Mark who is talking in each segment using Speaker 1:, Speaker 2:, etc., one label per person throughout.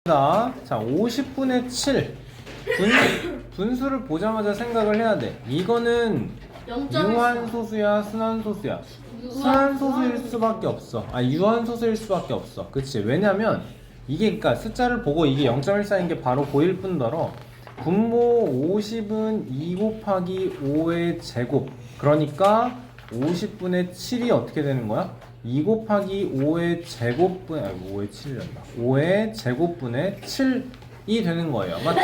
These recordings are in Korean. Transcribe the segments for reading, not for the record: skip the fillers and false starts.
Speaker 1: 자, 50분의 7 분수를 보자마자 생각을 해야 돼. 이거는 유한소수야, 순환소수야? 순환소수일 수밖에 없어. 유한소수일 수밖에 없어. 그치? 왜냐면 이게 그러니까 숫자를 보고 이게 0.14인 게 바로 보일 뿐더러 분모 50은 2 곱하기 5의 제곱. 그러니까 50분의 7이 어떻게 되는 거야? 2 곱하기 5의 제곱분, 5의 7이란다. 5의 제곱분의 7이 되는 거예요. 맞죠?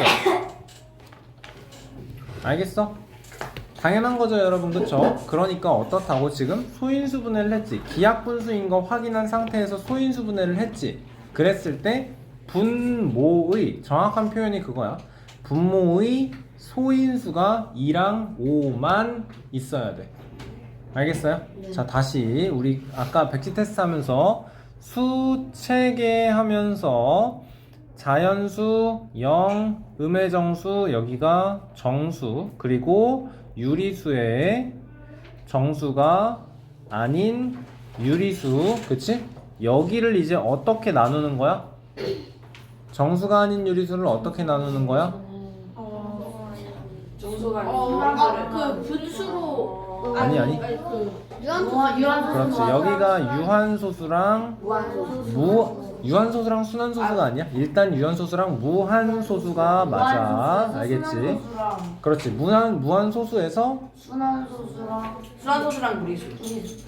Speaker 1: 알겠어? 당연한 거죠, 여러분. 그쵸? 그러니까 어떻다고 지금 소인수분해를 했지. 기하분수인 거 확인한 상태에서 소인수분해를 했지. 그랬을 때 분모의 정확한 표현이 그거야. 분모의 소인수가 2랑 5만 있어야 돼. 알겠어요? 네. 자, 다시 우리 아까 백지 테스트 하면서 수 체계하면서 자연수 0, 음의 정수 여기가 정수, 그리고 유리수의 정수가 아닌 유리수, 그치? 여기를 이제 어떻게 나누는 거야? 정수가 아닌 유리수를 어떻게 나누는 거야?
Speaker 2: 정수가
Speaker 3: 그 분수로
Speaker 1: 아니
Speaker 3: 유한소수.
Speaker 1: 그렇지. 여기가 유한소수랑 유한소수랑 순환소수가 아니야? 일단 유한소수랑 무한소수가 맞아. 알겠지? 그렇지. 무한소수에서
Speaker 2: 순환소수랑 무리수.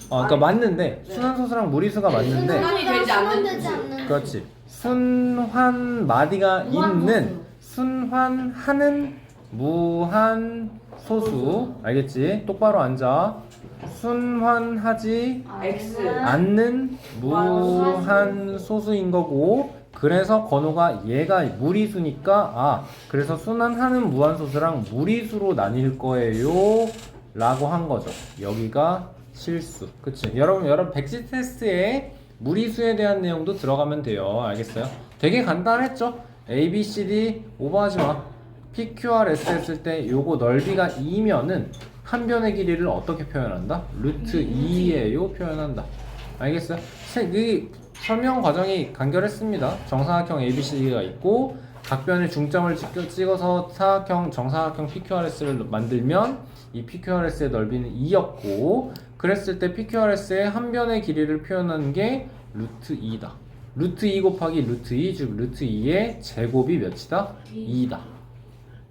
Speaker 1: 그러니까 맞는데 순환소수랑 무리수가 맞는데
Speaker 2: 순환이 되지 않는
Speaker 1: 그렇지. 순환 마디가 있는 순환하는 무한소수. 알겠지? 똑바로 앉아. 순환하지
Speaker 2: X.
Speaker 1: 않는 무한소수인 거고, 그래서 건호가 얘가 무리수니까 그래서 순환하는 무한소수랑 무리수로 나뉠 거예요 라고 한 거죠. 여기가 실수. 그치? 여러분 백지 테스트에 무리수에 대한 내용도 들어가면 돼요. 알겠어요? 되게 간단했죠? A, B, C, D 오버하지 마. PQRS 했을 때 요거 넓이가 2면은 한 변의 길이를 어떻게 표현한다? 루트 2예요 표현한다. 알겠어요? 이 설명 과정이 간결했습니다. 정사각형 ABCD가 있고 각 변의 중점을 찍어서 사각형, 정사각형 PQRS를 만들면 이 PQRS의 넓이는 2였고, 그랬을 때 PQRS의 한 변의 길이를 표현하는 게 루트 2다. 루트 2 곱하기 루트 2, 즉 루트 2의 제곱이 몇이다? 2다.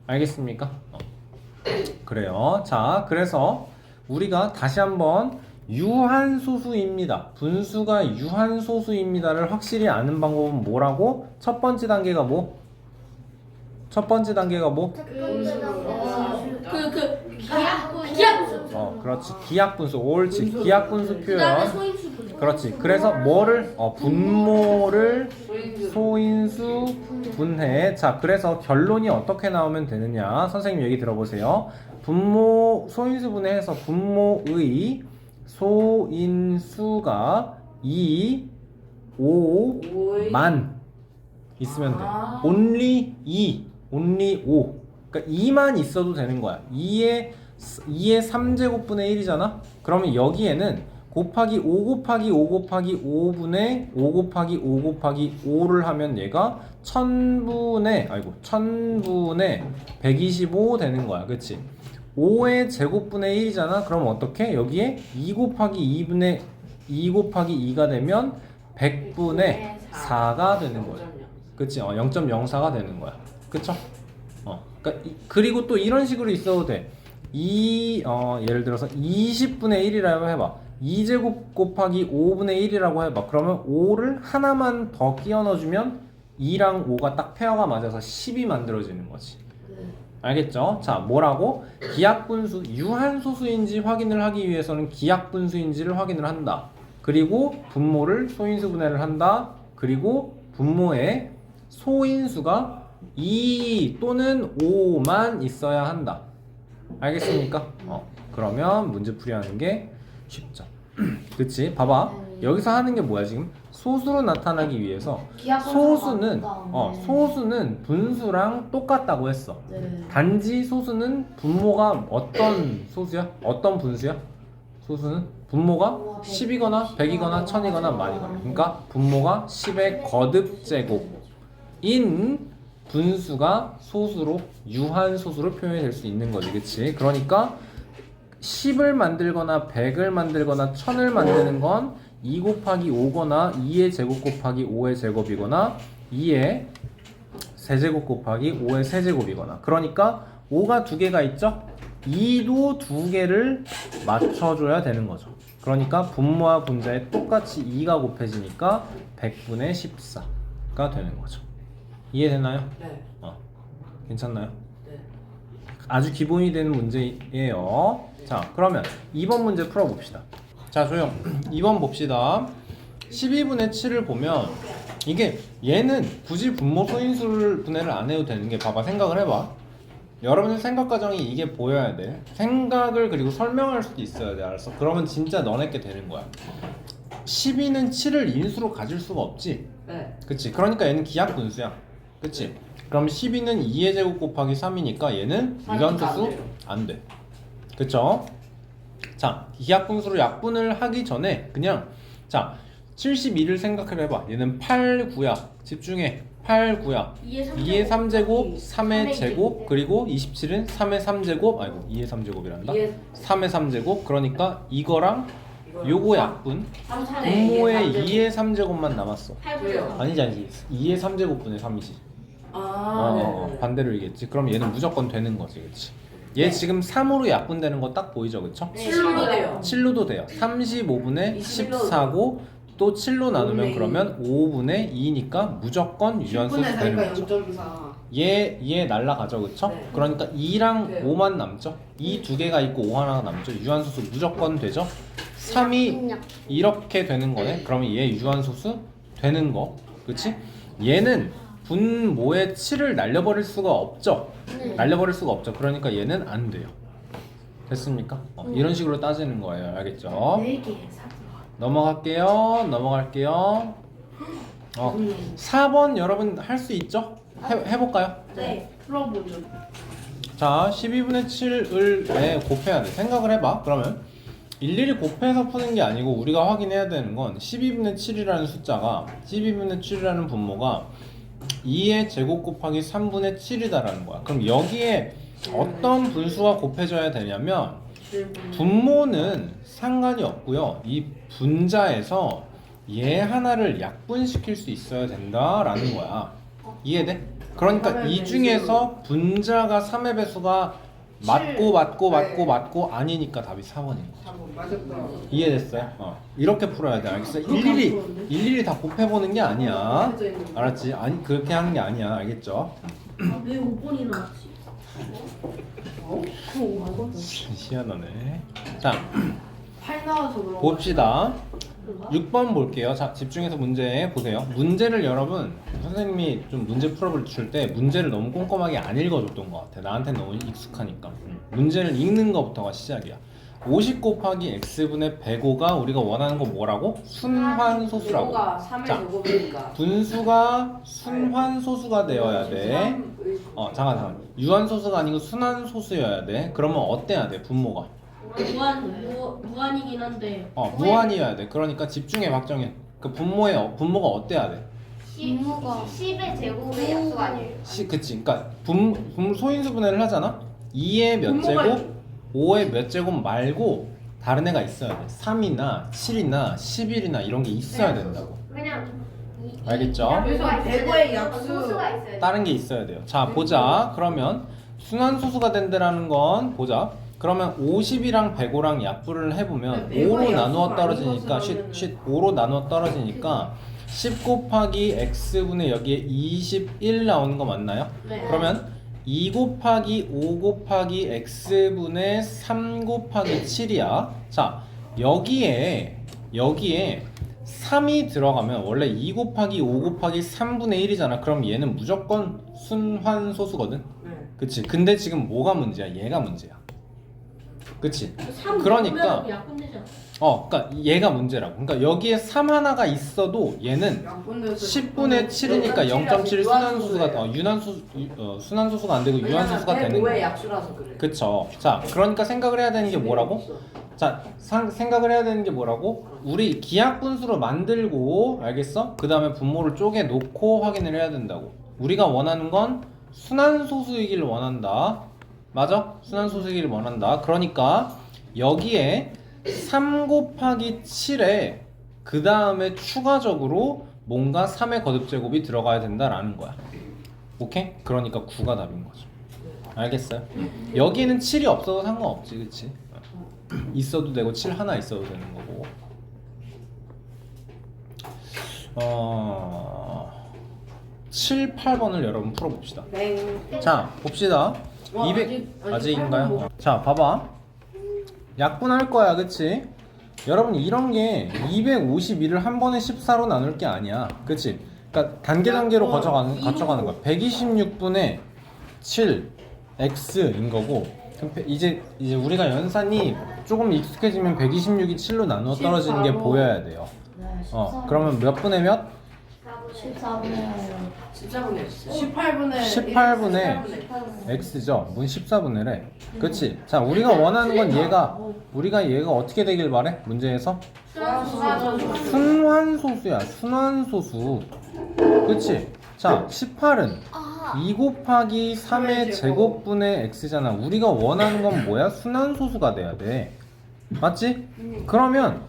Speaker 1: 알겠습니까? 그래요. 자, 그래서 우리가 다시 한번 유한소수입니다. 분수가 유한소수입니다를 확실히 아는 방법은 뭐라고? 첫 번째 단계가 뭐?
Speaker 3: 기하분수.
Speaker 1: 그렇지. 기하분수. 옳지. 기하분수 표현. 그렇지. 그래서 뭐를? 분모를 소인수 분해. 자, 그래서 결론이 어떻게 나오면 되느냐? 선생님 얘기 들어보세요. 분모 소인수 분해해서 분모의 소인수가 2, 5만 있으면 돼. only 2, only 5. 그러니까 2만 있어도 되는 거야. 2의 3제곱분의 1이잖아? 그러면 여기에는 곱하기 5 곱하기 5 곱하기 5분의 5 곱하기 5 곱하기 5를 하면 얘가 1000분의 125 되는 거야. 그치? 5의 제곱분의 1이잖아? 그럼 어떻게? 여기에 2 곱하기 2분의 2 곱하기 2가 되면 100분의 4가 되는 거야. 그치? 0.04가 되는 거야. 그쵸? 그러니까 그리고 또 이런 식으로 있어도 돼. 예를 들어서 20분의 1이라고 해봐. 2제곱 곱하기 5분의 1이라고 해봐. 그러면 5를 하나만 더 끼워 넣어주면 2랑 5가 딱 페어가 맞아서 10이 만들어지는 거지. 알겠죠? 자, 뭐라고? 기하분수, 유한소수인지 확인을 하기 위해서는 기하분수인지를 확인을 한다. 그리고 분모를 소인수 분해를 한다. 그리고 분모에 소인수가 2 또는 5만 있어야 한다. 알겠습니까? 그러면 문제풀이하는 게 쉽죠. 그치? 봐봐. 여기서 하는 게 뭐야 지금? 소수로 나타나기 위해서 소수는 분수랑 똑같다고 했어. 단지 소수는 분모가 어떤 소수야? 어떤 분수야? 소수는 분모가 10이거나 100이거나 1000이거나 만이거나. 그러니까 분모가 10의 거듭제곱 인 분수가 소수로 유한소수로 표현이 될 수 있는 거지, 그치? 그러니까 10을 만들거나 100을 만들거나 1000을 만드는 건 2 곱하기 5거나 2의 제곱 곱하기 5의 제곱이거나 2의 세제곱 곱하기 5의 세제곱이거나, 그러니까 5가 두 개가 있죠? 2도 두 개를 맞춰줘야 되는 거죠. 그러니까 분모와 분자에 똑같이 2가 곱해지니까 100분의 14가 되는 거죠. 이해되나요?
Speaker 4: 네.
Speaker 1: 괜찮나요?
Speaker 4: 네.
Speaker 1: 아주 기본이 되는 문제예요. 자, 그러면 2번 문제 풀어봅시다. 자, 조용. 2번 봅시다. 12분의 7을 보면 이게 얘는 굳이 분모 소인수를 분해를 안 해도 되는 게, 봐봐, 생각을 해봐. 여러분의 생각 과정이 이게 보여야 돼. 생각을 그리고 설명할 수도 있어야 돼. 알았어? 그러면 진짜 너네께 되는 거야. 12는 7을 인수로 가질 수가 없지.
Speaker 4: 네.
Speaker 1: 그치? 그러니까 얘는 기하분수야. 그치? 그럼 12는 2의 제곱 곱하기 3이니까 얘는 유한소수 안 돼. 그쵸? 자, 기하분수로 약분을 하기 전에 그냥, 자, 72를 생각을 해봐. 얘는 8, 9야. 집중해. 8, 9야. 2의 3제곱, 3의 제곱, 그리고 27은 3의 3제곱, 아이고 2의 3제곱이란다. 3의 3제곱. 그러니까 이거랑 요거 약분, 분모에 2의 3제곱만 남았어. 아니지 2의 3제곱분의 3이지.
Speaker 4: 네.
Speaker 1: 반대로 얘기했지. 그럼 얘는 무조건 되는 거지, 그치? 얘 지금 3으로 약분되는 거 딱 보이죠, 그쵸?
Speaker 4: 7로 돼요.
Speaker 1: 7로도 돼요. 35분의 14고 또 7로 나누면 그러면 5분의 2니까 무조건 유한소수 되는 거죠. 얘 날라가죠, 그쵸?
Speaker 4: 네.
Speaker 1: 그러니까 2랑
Speaker 4: 네.
Speaker 1: 5만 남죠? 이 두 개가 있고 5 하나가 남죠? 유한소수 무조건 되죠? 3이 이렇게 되는 거네? 그러면 얘 유한소수 되는 거, 그치? 얘는 분모에 7을 날려버릴 수가 없죠? 날려버릴 수가 없죠. 그러니까 얘는 안 돼요. 됐습니까? 이런 식으로 따지는 거예요. 알겠죠? 넘어갈게요. 4번 여러분 할 수 있죠? 해볼까요?
Speaker 3: 네. 풀어보죠.
Speaker 1: 자, 12분의 7을 곱해야 돼. 생각을 해봐. 그러면 일일이 곱해서 푸는 게 아니고 우리가 확인해야 되는 건 12분의 7이라는 숫자가, 12분의 7이라는 분모가 2의 제곱 곱하기 3분의 7이다라는 거야. 그럼 여기에 어떤 분수가 곱해져야 되냐면 분모는 상관이 없고요. 이 분자에서 얘 하나를 약분시킬 수 있어야 된다라는 거야. 이해돼? 그러니까 이 중에서 분자가 3의 배수가 맞고 아니니까 답이 4번인 거야. 이해됐어요? 이렇게 풀어야 돼. 알겠어? 일일이 다 곱해보는 게 아니야. 알았지? 아니, 그렇게 하는 게 아니야. 알겠죠?
Speaker 3: 왜 5번이 나왔지?
Speaker 1: 희한하네. 자,
Speaker 3: 8 나와서 그런
Speaker 1: 봅시다. 6번 볼게요. 자, 집중해서 문제 보세요. 문제를 여러분, 선생님이 좀 문제 풀어줄 때 문제를 너무 꼼꼼하게 안 읽어줬던 것 같아. 나한테는 너무 익숙하니까. 문제를 읽는 것부터가 시작이야. 50 곱하기 x분의 105가 우리가 원하는 건 뭐라고? 순환소수라고.
Speaker 4: 분모가 3의
Speaker 1: 자,
Speaker 4: 제곱이니까.
Speaker 1: 분수가 순환소수가 되어야 돼. 잠깐. 유한소수가 아니고 순환소수여야 돼. 그러면 어때야 돼, 분모가?
Speaker 3: 무한이긴 한데.
Speaker 1: 무한이어야 돼. 그러니까 집중해, 박정현. 그 분모가 어때야 돼?
Speaker 2: 분모가 10의 제곱의 약수 아니에요?
Speaker 1: 그치. 그러니까 소인수 분해를 하잖아. 2의 몇
Speaker 3: 분모가
Speaker 1: 제곱, 5의 몇 제곱 말고 다른 애가 있어야 돼. 3이나 7이나 11이나 이런 게 있어야 된다고.
Speaker 2: 그냥
Speaker 1: 알겠죠?
Speaker 3: 그래서 대거의 약수.
Speaker 2: 소수가 있어요.
Speaker 1: 다른 게 있어야 돼요. 자, 보자. 그러면 순환소수가 된다라는 건 보자. 그러면 50이랑 105랑 약분을 해보면 5로 나누어 떨어지니까 5로 나누어 떨어지니까 10 곱하기 x분의 여기에 21 나오는 거 맞나요?
Speaker 3: 네.
Speaker 1: 그러면 2 곱하기 5 곱하기 x분의 3 곱하기 7이야. 자, 여기에 3이 들어가면 원래 2 곱하기 5 곱하기 3분의 1이잖아. 그럼 얘는 무조건 순환소수거든. 그치? 근데 지금 뭐가 문제야? 얘가 문제야. 그치? 그러니까 그러니까 얘가 문제라고. 그러니까 여기에 3 하나가 있어도 얘는 10분의 7이니까 0.7 순환소수가 안 되고 유한소수가 되는 거야.
Speaker 4: 약수라서 그래.
Speaker 1: 그쵸? 자, 그러니까 생각을 해야 되는 게 뭐라고? 자, 생각을 해야 되는 게 뭐라고? 우리 기하분수로 만들고, 알겠어? 그 다음에 분모를 쪼개 놓고 확인을 해야 된다고. 우리가 원하는 건 순환소수이기를 원한다. 맞아? 순환소수이기를 원한다. 그러니까 여기에 3 곱하기 7에 그 다음에 추가적으로 뭔가 3의 거듭제곱이 들어가야 된다라는 거야. 오케이? 그러니까 9가 답인 거죠. 알겠어요? 여기에는 7이 없어도 상관없지, 그치? 있어도 되고 7 하나 있어도 되는 거고. 7, 8번을 여러분 풀어봅시다. 자, 봅시다. 200 아직인가요? 자, 봐봐. 약분할 거야, 그치? 여러분 이런 게 251을 한 번에 14로 나눌 게 아니야, 그치? 그러니까 단계로 거쳐가는 거야. 126분의 7 x인 거고. 이제 우리가 연산이 조금 익숙해지면 126이 7로 나누어 떨어지는 게 보여야 돼요. 그러면 몇 분의 몇?
Speaker 4: 14분의
Speaker 1: 18분의 x죠. 문 14분의래. 그치? 자, 우리가 원하는 건 우리가 얘가 어떻게 되길 바래? 문제에서? 순환소수야. 순환소수. 그치? 자, 18은 2 곱하기 3의 제곱분의 x잖아. 우리가 원하는 건 뭐야? 순환소수가 돼야 돼. 맞지? 그러면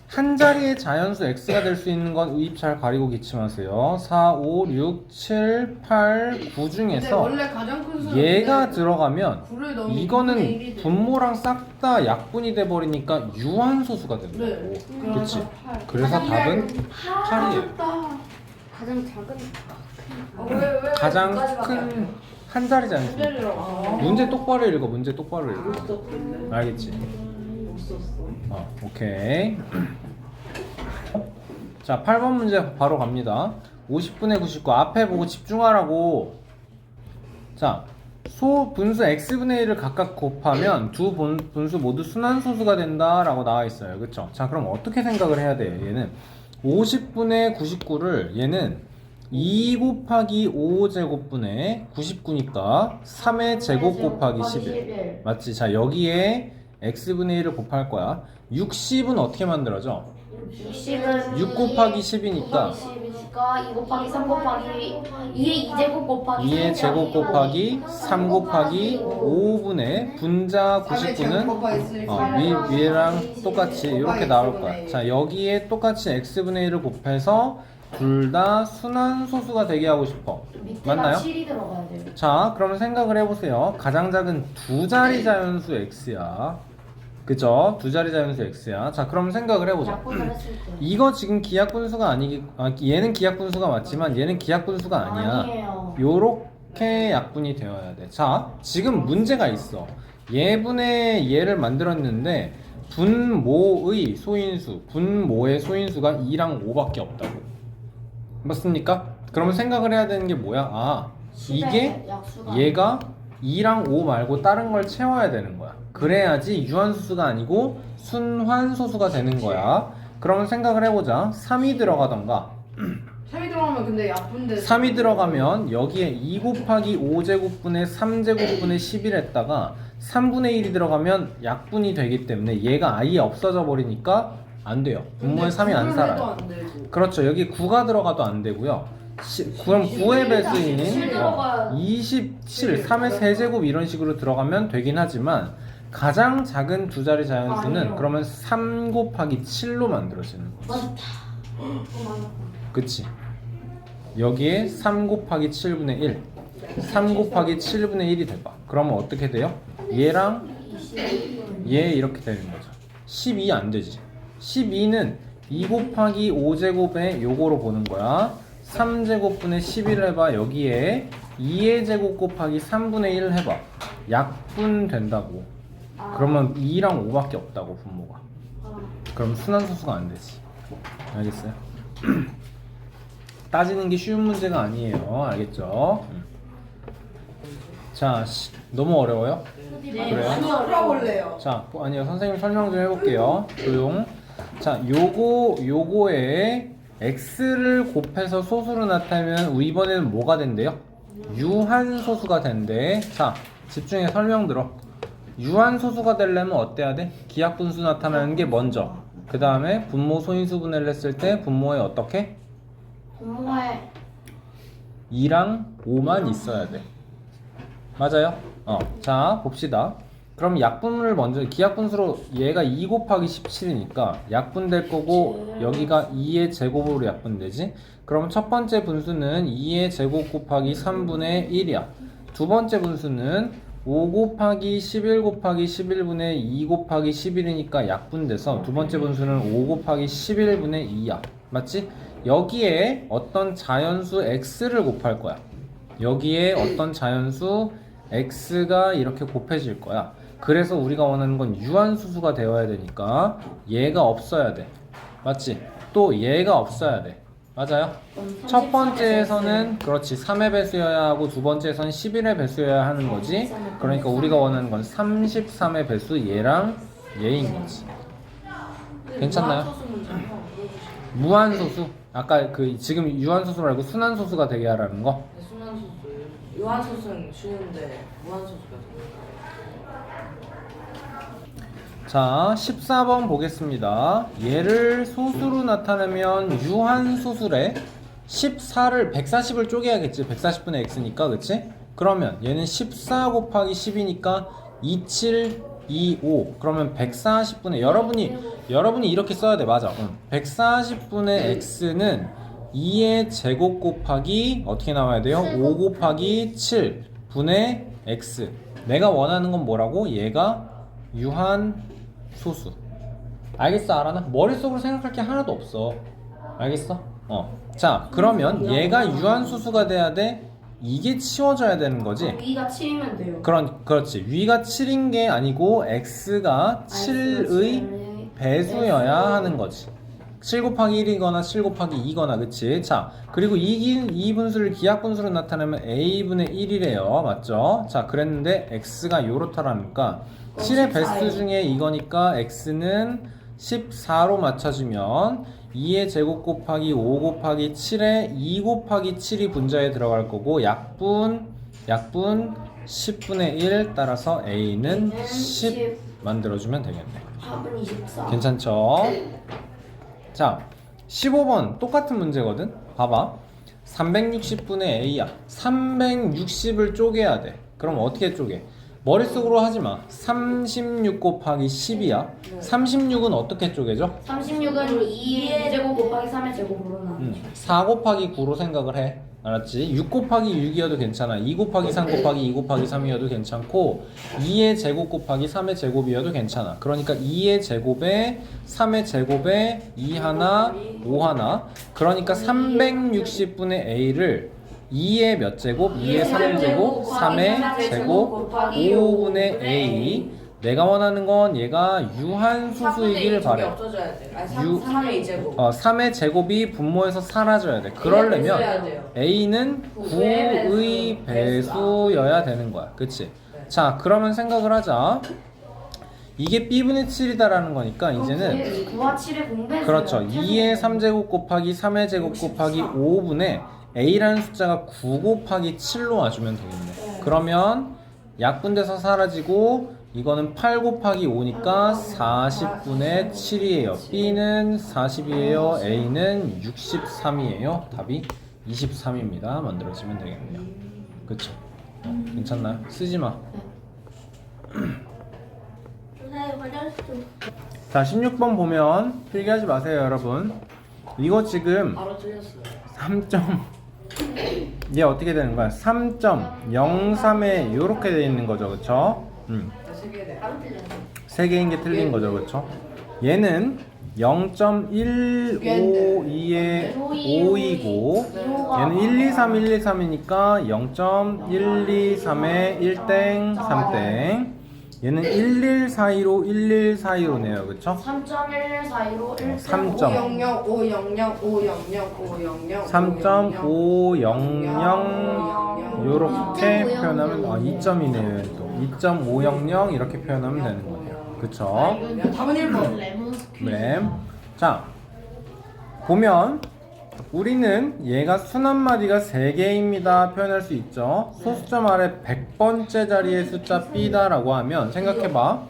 Speaker 1: 한 자리의 자연수 x가 될 수 있는 건 입 잘 가리고 기침하세요. 4, 5, 6, 7, 8, 9 중에서
Speaker 3: 원래 가장 큰 수는
Speaker 1: 얘가 들어가면
Speaker 3: 불을 넣으면
Speaker 1: 이거는
Speaker 3: 2분의 1이
Speaker 1: 분모랑 싹 다 약분이 돼버리니까 유한소수가 된다고.
Speaker 3: 네.
Speaker 1: 그치? 그래서 답은 8이에요.
Speaker 2: 가장 작은
Speaker 1: 가장 큰 한 자리 자연수. 문제 똑바로 읽어. 문제 똑바로 읽어. 알겠지? 오케이. 자, 8번 문제 바로 갑니다. 50분의 99 앞에 보고 집중하라고. 자, 분수 x분의 1을 각각 곱하면 두 분수 모두 순환소수가 된다라고 나와 있어요. 그쵸? 자, 그럼 어떻게 생각을 해야 돼요? 얘는 50분의 99를 얘는 2 곱하기 5제곱분의 99니까 3의 제곱 곱하기 11 맞지? 자, 여기에 x분의 1을 곱할 거야. 60은 어떻게 만들어져?
Speaker 2: 60은
Speaker 1: 6 곱하기 10이니까
Speaker 2: 10이니까 2 곱하기 3 곱하기 2의 2제곱 곱하기
Speaker 1: 2의 제곱 곱하기 3 곱하기 5분의 분자 99는 위에랑 똑같이 이렇게 나올 거야. 자, 여기에 똑같이 x분의 1을 곱해서 둘 다 순환소수가 되게 하고 싶어. 맞나요?
Speaker 2: 7이 들어가야 돼요.
Speaker 1: 자, 그러면 생각을 해보세요. 가장 작은 두 자리 자연수 x야. 그죠? 두 자리 자연수 x야. 자, 그럼 생각을 해보자.
Speaker 2: 약분을 했을 때.
Speaker 1: 이거 지금 기하분수가 얘는 기하분수가 맞지만 얘는 기하분수가 아니야.
Speaker 2: 아니에요.
Speaker 1: 요렇게 약분이 되어야 돼. 자, 지금 문제가 있어. 얘분의 얘를 만들었는데 분모의 소인수가 2랑 5밖에 없다고. 맞습니까? 그러면 생각을 해야 되는 게 뭐야? 이게
Speaker 2: 약수가
Speaker 1: 얘가 2랑 5 말고 다른 걸 채워야 되는 거야. 그래야지 유한소수가 아니고 순환소수가 되는 거야. 그러면 생각을 해보자. 3이 들어가던가
Speaker 3: 3이 들어가면 근데 약분데
Speaker 1: 3이 들어가면 여기에 2 곱하기 5제곱분의 3제곱분의 11 했다가 3분의 1이 들어가면 약분이 되기 때문에 얘가 아예 없어져 버리니까 안 돼요. 분모에 3이 안 살아요. 그렇죠. 여기 9가 들어가도 안 되고요. 그럼 9의 배수인 27, 3의 세제곱 이런 식으로 들어가면 되긴 하지만 가장 작은 두 자리 자연수는 그러면 3 곱하기 7로 만들어지는 거지. 그치? 여기에 3 곱하기 7분의 1 3 곱하기 7분의 1이 돼봐. 그러면 어떻게 돼요? 얘랑 얘 이렇게 되는 거죠. 12 안 되지. 12는 2 곱하기 5제곱에 요거로 보는 거야. 3제곱분의 11 해봐. 여기에 2의 제곱 곱하기 3분의 1 해봐. 약분 된다고. 그러면 2랑 5밖에 없다고 분모가. 그럼 순환소수가 안 되지. 알겠어요? 따지는 게 쉬운 문제가 아니에요. 알겠죠? 자, 너무 어려워요? 그래요?
Speaker 3: 풀어볼래요.
Speaker 1: 자, 아니요. 선생님 설명 좀 해볼게요. 조용. 자, 요거에 x를 곱해서 소수로 나타내면 이번에는 뭐가 된대요? 유한소수가 된대. 자, 집중해 설명 들어. 유한소수가 되려면 어때야 돼? 기하분수 나타나는 게 먼저. 그 다음에 분모 소인수 분해를 했을 때 분모에 어떻게?
Speaker 2: 분모에
Speaker 1: 2랑 5만 있어야 돼. 맞아요? 자, 봅시다. 그럼 약분을 먼저, 기하분수로 얘가 2 곱하기 17이니까 약분될 거고, 여기가 2의 제곱으로 약분되지? 그럼 첫 번째 분수는 2의 제곱 곱하기 3분의 1이야. 두 번째 분수는 5 곱하기 11 곱하기 11분의 2 곱하기 11이니까 약분돼서 두 번째 분수는 5 곱하기 11분의 2야. 맞지? 여기에 어떤 자연수 x를 곱할 거야. 여기에 어떤 자연수 x가 이렇게 곱해질 거야. 그래서 우리가 원하는 건 유한수수가 되어야 되니까 얘가 없어야 돼. 맞지? 또 얘가 없어야 돼. 맞아요? 첫 번째에서는 그렇지 3의 배수여야 하고 두 번째에서는 11의 배수여야 하는 거지. 그러니까 우리가 원하는 건 33의 배수 얘랑 얘인 거지. 괜찮나요?
Speaker 4: 무한소수 문제는
Speaker 1: 무한소수. 아까 그 지금 유한소수 말고 순한소수가 되게 하라는 거.
Speaker 4: 순환소수. 유한소수는 쉬운데 무한소수가
Speaker 1: 자, 14번 보겠습니다. 얘를 소수로 나타내면 유한소수래. 14를 140을 쪼개야겠지. 140분의 x니까, 그치? 그러면 얘는 14 곱하기 10이니까 27, 25. 그러면 140분의 여러분이 이렇게 써야 돼. 맞아. 140분의 x는 2의 제곱 곱하기 어떻게 나와야 돼요? 5 곱하기 7 분의 x. 내가 원하는 건 뭐라고? 얘가 유한소수. 알겠어? 알아나? 머릿속으로 생각할 게 하나도 없어. 알겠어? 자, 그러면 얘가 유한소수가 돼야 돼? 이게 치워져야 되는 거지?
Speaker 2: 위가 7이면 돼요.
Speaker 1: 그렇지. 위가 7인 게 아니고 x가 7의 배수여야 하는 거지. 7 곱하기 1이거나 7 곱하기 2거나, 그치? 자, 그리고 이 분수를 기하분수로 나타내면 a분의 1이래요. 맞죠? 자, 그랬는데 x가 요렇다라니까 7의 배수 중에 이거니까 x는 14로 맞춰주면 2의 제곱 곱하기 5 곱하기 7에 2 곱하기 7이 분자에 들어갈 거고 약분 10분의 1 따라서 a는 10 만들어주면 되겠네.
Speaker 2: 합은 24.
Speaker 1: 괜찮죠? 자, 15번 똑같은 문제거든? 봐봐. 360분의 a야. 360을 쪼개야 돼. 그럼 어떻게 쪼개? 머릿속으로 하지마. 36 곱하기 10이야. 36은 어떻게 쪼개죠?
Speaker 2: 36은 2의 제곱 곱하기 3의 제곱으로 나누죠.
Speaker 1: 4 곱하기 9로 생각을 해. 알았지? 6 곱하기 6이어도 괜찮아. 2 곱하기 3 곱하기 2 곱하기 3이어도 괜찮고 2의 제곱 곱하기 3의 제곱이어도 괜찮아. 그러니까 2의 제곱에 3의 제곱에 2 하나, 5 하나. 그러니까 360분의 a를 2의 몇 제곱? 2의 3제곱, 3의 제곱, 5분의 a. 내가 원하는 건 얘가 유한소수이길 바래.
Speaker 4: 없어져야 돼. 아니,
Speaker 1: 유-
Speaker 4: 3의 2제곱.
Speaker 1: 3의 제곱이 분모에서 사라져야 돼. 그러려면
Speaker 4: 배수해야 돼요.
Speaker 1: a는 9의 배수여야 되는 거야. 그치? 자, 그러면 생각을 하자. 이게 b분의 7이다라는 거니까 이제는
Speaker 2: 9와 7의 공배수.
Speaker 1: 그렇죠. 2의 3제곱 곱하기 3의 제곱 곱하기 5분의 a라는 숫자가 9 곱하기 7로 와주면 되겠네. 그러면 약분돼서 사라지고 이거는 8 곱하기 5니까 40분의 7이에요. b는 40이에요. a는 63이에요. 답이 23입니다. 만들어지면 되겠네요. 그쵸? 괜찮나요? 쓰지마.
Speaker 2: 선생님 화장실 좀.
Speaker 1: 자, 16번 보면 필기하지 마세요, 여러분. 이거 지금
Speaker 4: 바로 틀렸어요.
Speaker 1: 얘 어떻게 되는 거야? 3.03에 요렇게 돼 있는 거죠, 그쵸? 세 개인 게 틀린 거죠, 그쵸? 얘는 0.152에 5이고 얘는 123, 123이니까 0.123에 1땡, 3땡. 얘는 1142로 1142로네요, 그쵸?
Speaker 2: 3.1142로 1.
Speaker 1: 3.
Speaker 3: 500 500 500 500
Speaker 1: 3.500 요렇게 표현하면 2점이네요. 또 2.500 이렇게 표현하면 되는 거네요. 그쵸?
Speaker 3: 답은 1번.
Speaker 1: 네. 자, 보면 우리는 얘가 순한마디가 3개입니다 표현할 수 있죠. 소수점 아래 100번째 자리의 숫자 b다라고 하면 생각해봐.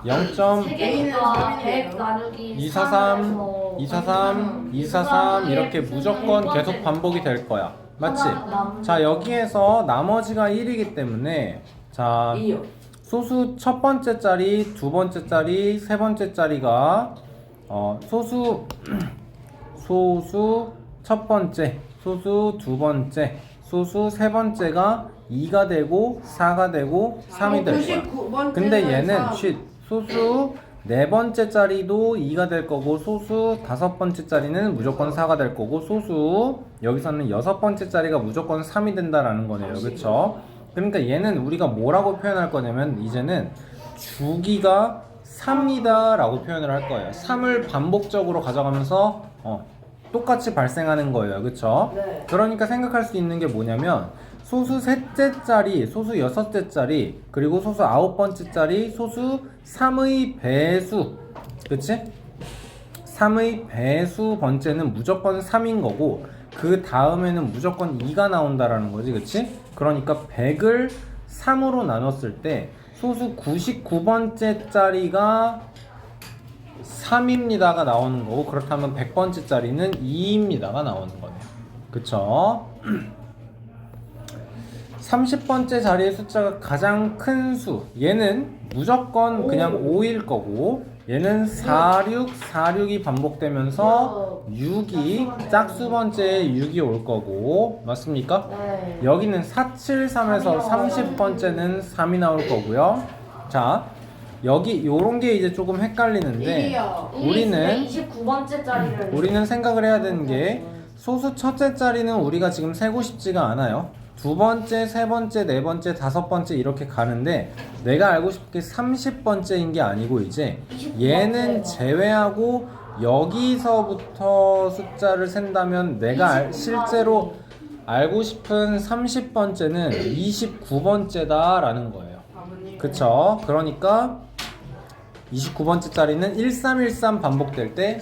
Speaker 1: 0.
Speaker 2: 3개니까 100 나누기
Speaker 1: 243, 243, 243 이렇게 무조건 계속 반복이 될 거야. 맞지?
Speaker 2: 하나
Speaker 1: 자, 여기에서 나머지가 1이기 때문에 자,
Speaker 4: 2요.
Speaker 1: 소수 첫 번째 자리, 두 번째 자리, 세 번째 자리가 소수 첫 번째, 소수 두 번째, 소수 세 번째가 2가 되고 4가 되고 3이 될 거야.
Speaker 3: 99번째는
Speaker 1: 근데 얘는 소수 네 번째 자리도 2가 될 거고 소수 다섯 번째 자리는 무조건 4가 될 거고 소수 여기서는 여섯 번째 자리가 무조건 3이 된다라는 거네요. 그쵸? 그러니까 얘는 우리가 뭐라고 표현할 거냐면 이제는 주기가 3이다 라고 표현을 할 거예요. 3을 반복적으로 가져가면서 똑같이 발생하는 거예요. 그쵸?
Speaker 4: 네.
Speaker 1: 그러니까 생각할 수 있는 게 뭐냐면 소수 셋째 자리, 소수 여섯째 자리, 그리고 소수 아홉 번째 자리, 소수 3의 배수. 그치? 3의 배수 번째는 무조건 3인 거고 그 다음에는 무조건 2가 나온다라는 거지. 그치? 그러니까 100을 3으로 나눴을 때 소수 99번째 자리가 3입니다가 나오는 거고 그렇다면 100번째 자리는 2입니다가 나오는 거네요. 그쵸? 30번째 자리의 숫자가 가장 큰 수 얘는 무조건 그냥 5일 거고 얘는 46이 반복되면서 6이 짝수 번째에 6이 올 거고 맞습니까?
Speaker 2: 네.
Speaker 1: 여기는 473에서 30번째는 3이 나올 거고요. 자, 여기 요런 게 이제 조금 헷갈리는데
Speaker 3: 1이요.
Speaker 1: 우리는 생각을 해야 되는 게 소수 첫째 자리는 우리가 지금 세고 싶지가 않아요. 두 번째, 세 번째, 네 번째, 다섯 번째 이렇게 가는데 내가 알고 싶은 게 30번째인 게 아니고 이제 얘는 제외하고 여기서부터 숫자를 센다면 내가 실제로 알고 싶은 30번째는 29번째다 라는 거예요. 그쵸? 그러니까 29번째 자리는 1313 반복될 때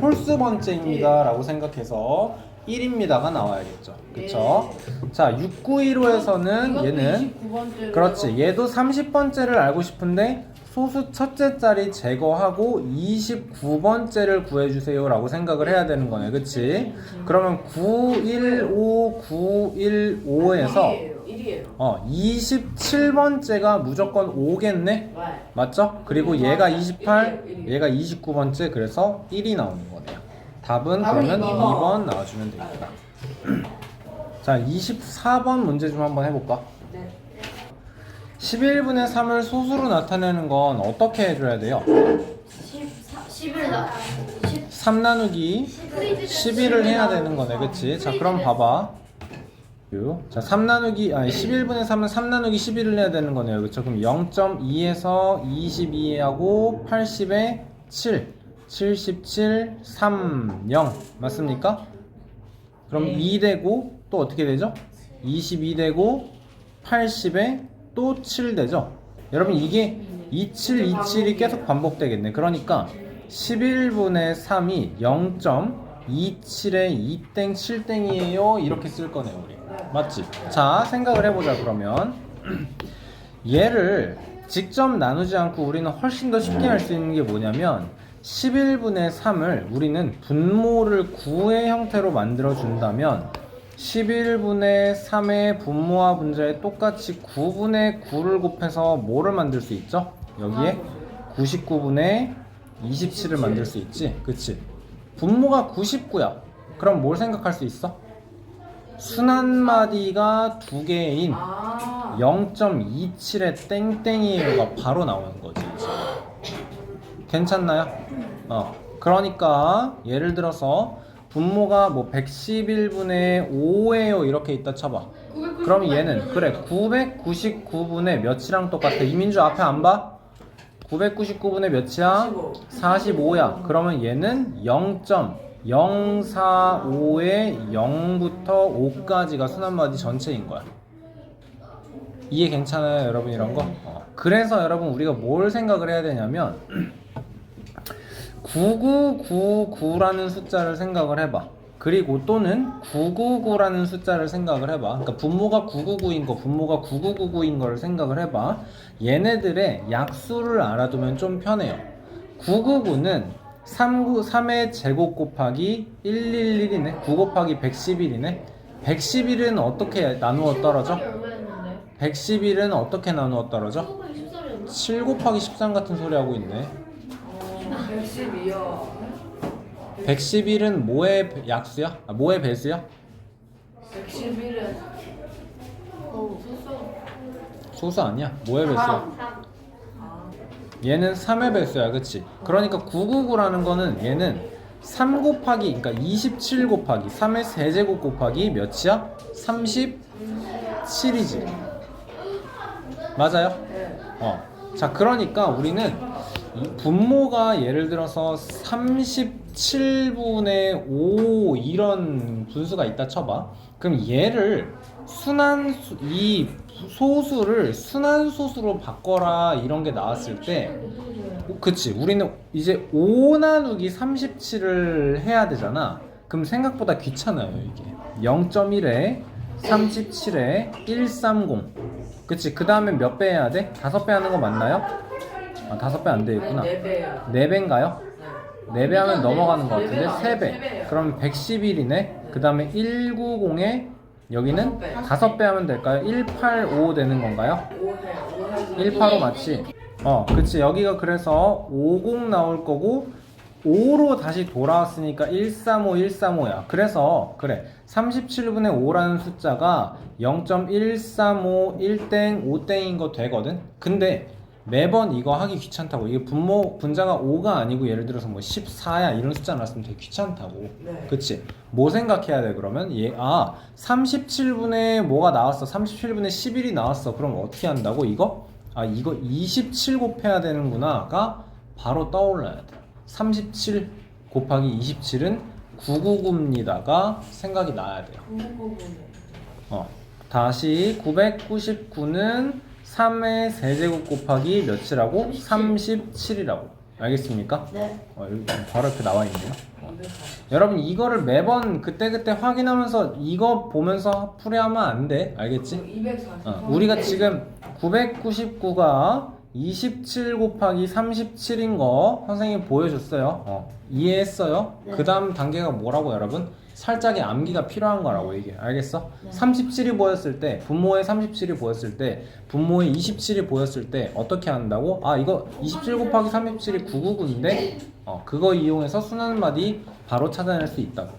Speaker 1: 홀수 번째입니다 라고 생각해서 1입니다가 나와야겠죠. 그쵸? 자, 6915에서는 얘는
Speaker 3: 29번째
Speaker 1: 그렇지. 얘도 30번째를 알고 싶은데 소수 첫째 자리 제거하고 29번째를 구해주세요 라고 생각을 해야 되는 거네. 그치? 그러면 915에서
Speaker 4: 1이에요.
Speaker 1: 27번째가 무조건 5겠네?
Speaker 4: 네.
Speaker 1: 맞죠? 그리고 얘가 28,
Speaker 4: 일이에요.
Speaker 1: 얘가 29번째, 그래서 1이 나오는 거네요. 답은
Speaker 3: 답은
Speaker 1: 그러면
Speaker 3: 2번.
Speaker 1: 2번 나와주면 되겠다. 자, 24번 문제 좀 한번 해볼까?
Speaker 4: 네.
Speaker 1: 11분의 3을 소수로 나타내는 건 어떻게 해줘야 돼요? 3 나누기 11을 해야 되는 거네, 그치? 자, 그럼 봐봐. 자, 11분의 3은 3 나누기 11을 해야 되는 거네요. 그쵸? 그럼 0.2에서 22하고 80에 7, 77, 3, 0. 맞습니까? 그럼 2 되고 또 어떻게 되죠? 22 되고 80에 또 7 되죠? 여러분 이게 27, 27이 계속 반복되겠네. 그러니까 11분의 3이 0.27에 2땡 7땡이에요 이렇게 쓸 거네요 우리. 맞지? 자, 생각을 해보자. 그러면 얘를 직접 나누지 않고 우리는 훨씬 더 쉽게 할 수 있는 게 뭐냐면 11분의 3을 우리는 분모를 9의 형태로 만들어 준다면 11분의 3의 분모와 분자에 똑같이 9분의 9를 곱해서 뭐를 만들 수 있죠? 여기에 99분의 27을 만들 수 있지? 그치? 분모가 99야. 그럼 뭘 생각할 수 있어? 순한마디가 두 개인 0.27의 땡땡이에요가 바로 나오는 거지. 이제. 괜찮나요? 그러니까 예를 들어서 분모가 뭐 111분의 5예요 이렇게 있다 쳐봐. 그럼 얘는 그래 999분의 몇이랑 똑같아. 이민주 앞에 안 봐? 999분의 몇이야? 45야. 그러면 얘는 0.045에 0부터 5까지가 순한마디 전체인 거야. 이해 괜찮아요 여러분 이런 거? 그래서 여러분 우리가 뭘 생각을 해야 되냐면 9999라는 숫자를 생각을 해봐. 그리고 또는 999라는 숫자를 생각을 해봐. 그러니까 분모가 999인 거, 분모가 9999인 거를 생각을 해봐. 얘네들의 약수를 알아두면 좀 편해요. 999는 3의 제곱 곱하기 111이네. 9 곱하기 111이네. 111은 어떻게 나누어 떨어져? 111은 어떻게 나누어 떨어져? 7 곱하기 13 같은 소리 하고 있네.
Speaker 4: 112요.
Speaker 1: 111은 뭐의 약수야? 아, 뭐의 배수야?
Speaker 4: 111은
Speaker 1: 소수 아니야. 뭐의 배수야? 얘는 3의 배수야. 그치? 그러니까 999라는 거는 얘는 3 곱하기, 그러니까 27 곱하기 3의 세제곱 곱하기 몇이야? 37이지. 맞아요?
Speaker 4: 네.
Speaker 1: 자, 그러니까 우리는 이 분모가 예를 들어서 37분의 5 이런 분수가 있다 쳐봐. 그럼 얘를 이 소수를 순환소수로 바꿔라 이런 게 나왔을 때, 그치, 우리는 이제 5 나누기 37을 해야 되잖아. 그럼 생각보다 귀찮아요 이게. 0.1에 37에 130. 그치, 그 다음에 몇 배 해야 돼? 5배 하는 거 맞나요? 아, 5배 안 되겠구나.
Speaker 4: 4배요.
Speaker 1: 4배인가요?
Speaker 4: 네.
Speaker 1: 4배 하면 넘어가는 거 같은데?
Speaker 4: 네 배가 아니라
Speaker 1: 3배.
Speaker 4: 세 배예요.
Speaker 1: 그럼 111이네. 그 다음에 190에 여기는
Speaker 4: 5배.
Speaker 1: 5배 하면 될까요? 185 되는 건가요? 185 맞지? 그치. 여기가 그래서 50 나올 거고 5로 다시 돌아왔으니까 135, 135야. 그래서 그래. 37분의 5라는 숫자가 0.135, 1땡, 5땡인 거 되거든? 근데 매번 이거 하기 귀찮다고. 이게 분자가 5가 아니고 예를 들어서 뭐 14야 이런 숫자 나왔으면 되게 귀찮다고.
Speaker 4: 네.
Speaker 1: 그치? 뭐 생각해야 돼 그러면? 37분의 뭐가 나왔어? 37분의 11이 나왔어. 그럼 어떻게 한다고? 이거 27 곱해야 되는구나가 바로 떠올라야 돼. 37 곱하기 27은 999입니다가 생각이 나야 돼요. 다시 999는 3의 세제곱 곱하기 몇이라고? 37이라고. 알겠습니까?
Speaker 2: 네.
Speaker 1: 여기 바로 이렇게 나와 있네요. 여러분 이거를 매번 그때그때 확인하면서 이거 보면서 풀이하면 안 돼. 알겠지?
Speaker 4: 240.
Speaker 1: 우리가 지금 999가 27 곱하기 37인 거 선생님이 보여줬어요. 이해했어요?
Speaker 2: 네.
Speaker 1: 그 다음 단계가 뭐라고 여러분? 살짝의 암기가 필요한 거라고 이게. 알겠어?
Speaker 2: 네.
Speaker 1: 37이 보였을 때, 분모에 37이 보였을 때, 분모에 27이 보였을 때 어떻게 한다고? 이거 27 곱하기 37이 999인데 그거 이용해서 순환마디 바로 찾아낼 수 있다고.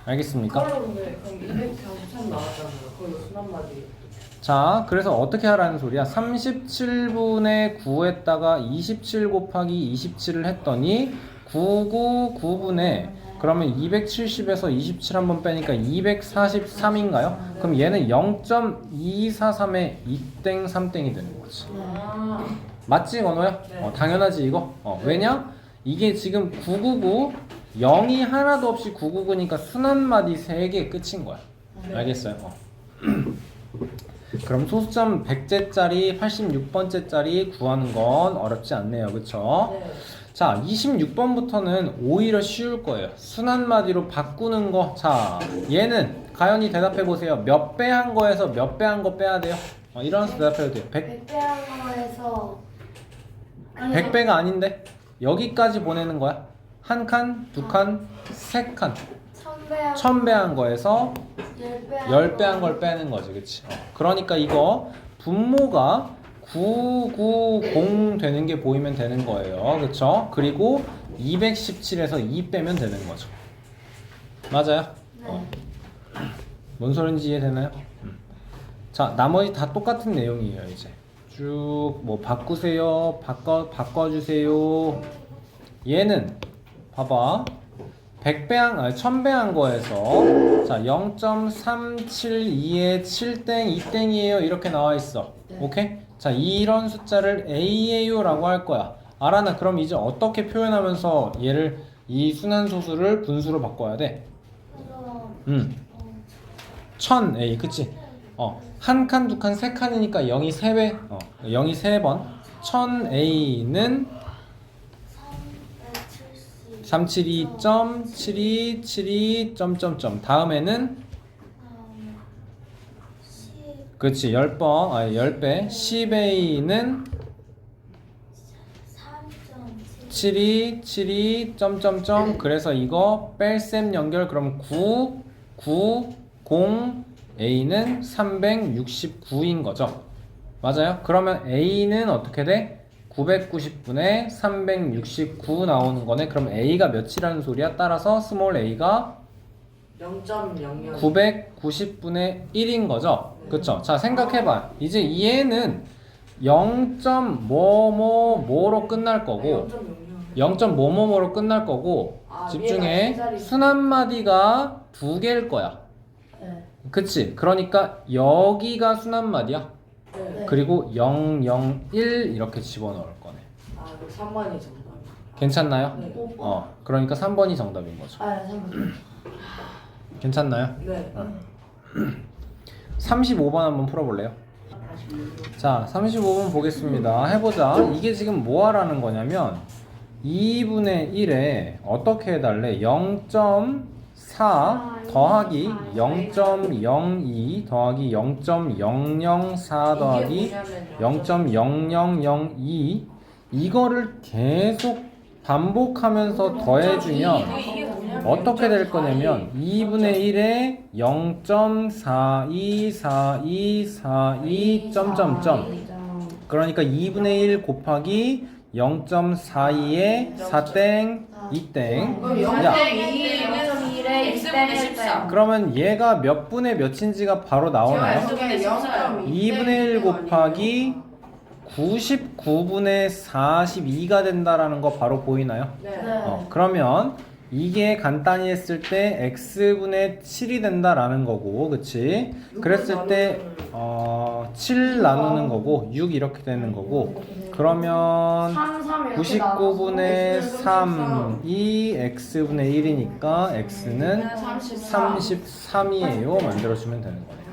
Speaker 1: 알겠습니까?
Speaker 4: 그럼 243 나왔잖아요. 그걸로 순환마디.
Speaker 1: 자, 그래서 어떻게 하라는 소리야? 37분의 9에다가 27 곱하기 27을 했더니 999분의 그러면 270에서 27 한번 빼니까 243인가요? 그럼 얘는 0.243에 2땡 3땡이 되는 거지. 맞지, 건호야?
Speaker 4: 네.
Speaker 1: 당연하지 이거? 왜냐? 이게 지금 999 0이 하나도 없이 999니까 순환마디 3개 끝인 거야. 알겠어요? 그럼 소수점 100제짜리 86번째짜리 구하는 건 어렵지 않네요. 그쵸?
Speaker 4: 네.
Speaker 1: 자, 26번부터는 오히려 쉬울 거예요. 순환마디로 바꾸는 거. 자, 얘는 가연이 대답해 보세요. 몇 배 한 거에서 몇 배 한 거 빼야 돼요? 이런 식으로 대답해도 돼요.
Speaker 2: 100배 한 거에서
Speaker 1: 100배가 아닌데? 여기까지 보내는 거야. 한 칸, 두 칸, 세 칸. 1000배 한 거에서 10배 한 걸 빼는 거지. 그치? 그러니까 이거 분모가 990 되는 게 보이면 되는 거예요. 그쵸? 그리고 217에서 2 빼면 되는 거죠. 맞아요? 뭔 소린지 이해되나요? 자, 나머지 다 똑같은 내용이에요. 이제 쭉 뭐 바꾸세요, 바꿔주세요. 얘는 봐봐, 1000배 한 거에서 자 0.372에 7땡 2땡이에요 이렇게 나와 있어. 오케이? 자, 이런 숫자를 A예요 라고 할 거야. 알아나? 그럼 이제 어떻게 표현하면서 얘를 이 순환소수를 분수로 바꿔야 돼? 1000A. 그치? 한 칸, 두 칸, 세 칸이니까 0이 3배. 0이 3번. 1000A는 372.7272 점점점. 다음에는 그렇지. 10번. 10배. 10A는 7272 점점점. 그래서 이거 뺄셈 연결 그럼 9 9 A는 369인 거죠. 맞아요? 그러면 A는 어떻게 돼? 990분의 369 나오는 거네. 그럼 A가 몇이라는 소리야? 따라서 스몰 a가
Speaker 4: 0.00
Speaker 1: 990분의 1인 거죠. 그쵸? 자, 생각해봐. 이제 얘는 0. 뭐뭐뭐로 끝날 거고 0. 뭐뭐뭐로 끝날 거고 집중해. 순한마디가 2개일 거야.
Speaker 2: 네.
Speaker 1: 그치? 그러니까 여기가 순한마디야.
Speaker 2: 네.
Speaker 1: 그리고 0, 0, 1 이렇게 집어넣을 거네.
Speaker 4: 아, 그 3번이 정답.
Speaker 1: 괜찮나요?
Speaker 4: 네.
Speaker 1: 그러니까 3번이 정답인 거죠.
Speaker 2: 아, 잠깐만.
Speaker 1: 괜찮나요?
Speaker 4: 네.
Speaker 1: 35번 한번 풀어볼래요? 자, 35번 보겠습니다. 해보자. 이게 지금 뭐 하라는 거냐면 2분의 1에 어떻게 해달래? 0.4 더하기 0.02 더하기 0.004 더하기 0.0002 이거를 계속 반복하면서 더해주면 어떻게 될 거냐면 2분의 1에 0.424242 점점점 그러니까 2분의 1 곱하기 0.42에 4땡 2땡
Speaker 3: 그럼
Speaker 1: 야
Speaker 2: 0.1에
Speaker 4: 14분의 14.
Speaker 1: 그러면 얘가 몇 분의 몇인지가 바로 나오나요? 2분의 1 곱하기 99분의 42가 된다라는 거 바로 보이나요?
Speaker 3: 네.
Speaker 1: 그러면 이게 간단히 했을 때 x분의 7이 된다라는 거고 그치? 그랬을 때 7 나누는 거고 6 이렇게 되는 거고 그러면 99분의 3이 x분의 1이니까 x는 33이에요 만들어주면 되는 거네요.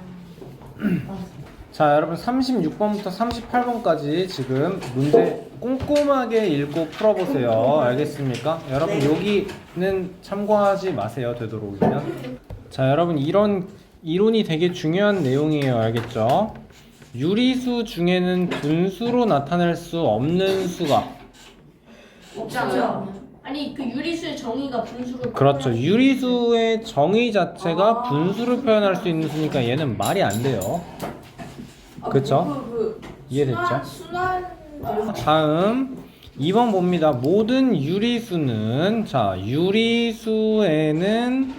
Speaker 1: 자, 여러분 36번부터 38번까지 지금 문제 꼼꼼하게 읽고 풀어보세요. 알겠습니까? 여러분 여기는 참고하지 마세요. 되도록이면. 자, 여러분 이런 이론이 되게 중요한 내용이에요. 알겠죠? 유리수 중에는 분수로 나타낼 수 없는 수가
Speaker 4: 없잖아요.
Speaker 2: 아니 그 유리수의 정의가 분수로
Speaker 1: 그렇죠. 유리수의 정의 자체가 분수를 표현할 수 있는 수니까 얘는 말이 안 돼요. 그쵸? 이해됐죠? 다음 2번 봅니다. 모든 유리수는 자 유리수에는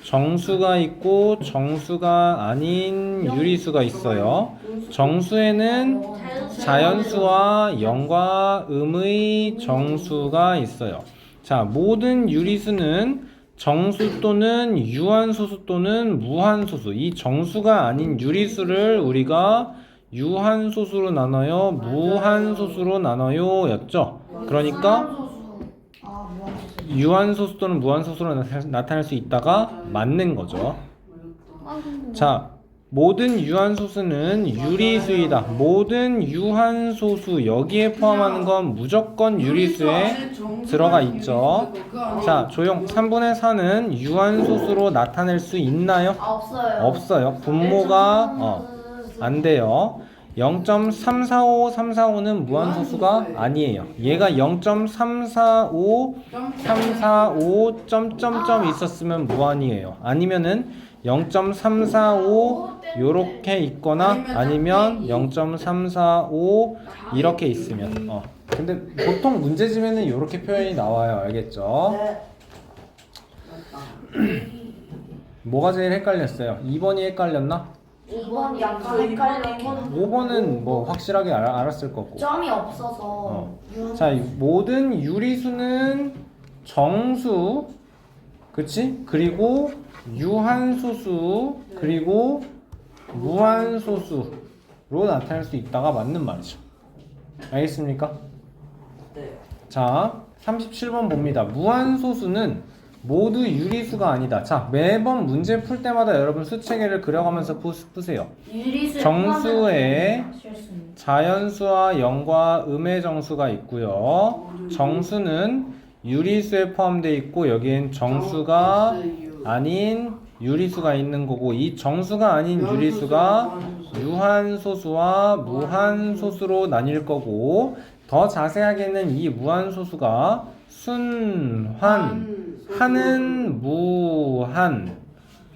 Speaker 1: 정수가 있고 정수가 아닌 유리수가 있어요. 정수에는 자연수와 영과 음의 정수가 있어요. 자 모든 유리수는 정수 또는 유한소수 또는 무한소수 이 정수가 아닌 유리수를 우리가 유한소수로 나눠요 무한소수로 나눠요 였죠. 그러니까 유한소수 또는 무한소수로 나타낼 수 있다가 맞는 거죠. 자 모든 유한소수는 유리수이다. 모든 유한소수 여기에 포함하는 건 무조건 유리수에 들어가 있죠. 자 조용. 3분의 4는 유한소수로 나타낼 수 있나요?
Speaker 2: 없어요.
Speaker 1: 없어요. 분모가 안 돼요. 0.345 무한소수가 아니에요. 얘가 0.345 345 점점점 있었으면 무한이에요. 아니면은 0.345 요렇게 있거나 아니면 0.345 이렇게 있으면 근데 보통 문제집에는 요렇게 표현이 나와요. 알겠죠? 뭐가 제일 헷갈렸어요? 2번이 헷갈렸나?
Speaker 2: 2번이 약간 헷갈렸고
Speaker 1: 5번은 뭐 확실하게 알았을 거고.
Speaker 2: 점이 없어서
Speaker 1: 자, 모든 유리수는 정수, 그치? 그리고 유한소수, 그리고 무한소수로 나타낼 수 있다가 맞는 말이죠. 알겠습니까?
Speaker 4: 네.
Speaker 1: 자, 37번 봅니다. 무한소수는 모두 유리수가 아니다. 자, 매번 문제 풀 때마다 여러분 수체계를 그려가면서 푸세요. 정수에 자연수와 영과 음의 정수가 있고요. 정수는 유리수에 포함되어 있고 여기엔 정수가 아닌 유리수가 있는 거고 이 정수가 아닌 유리수가 유한소수와 무한소수로 나뉠 거고 더 자세하게는 이 무한소수가 순환 하는 무한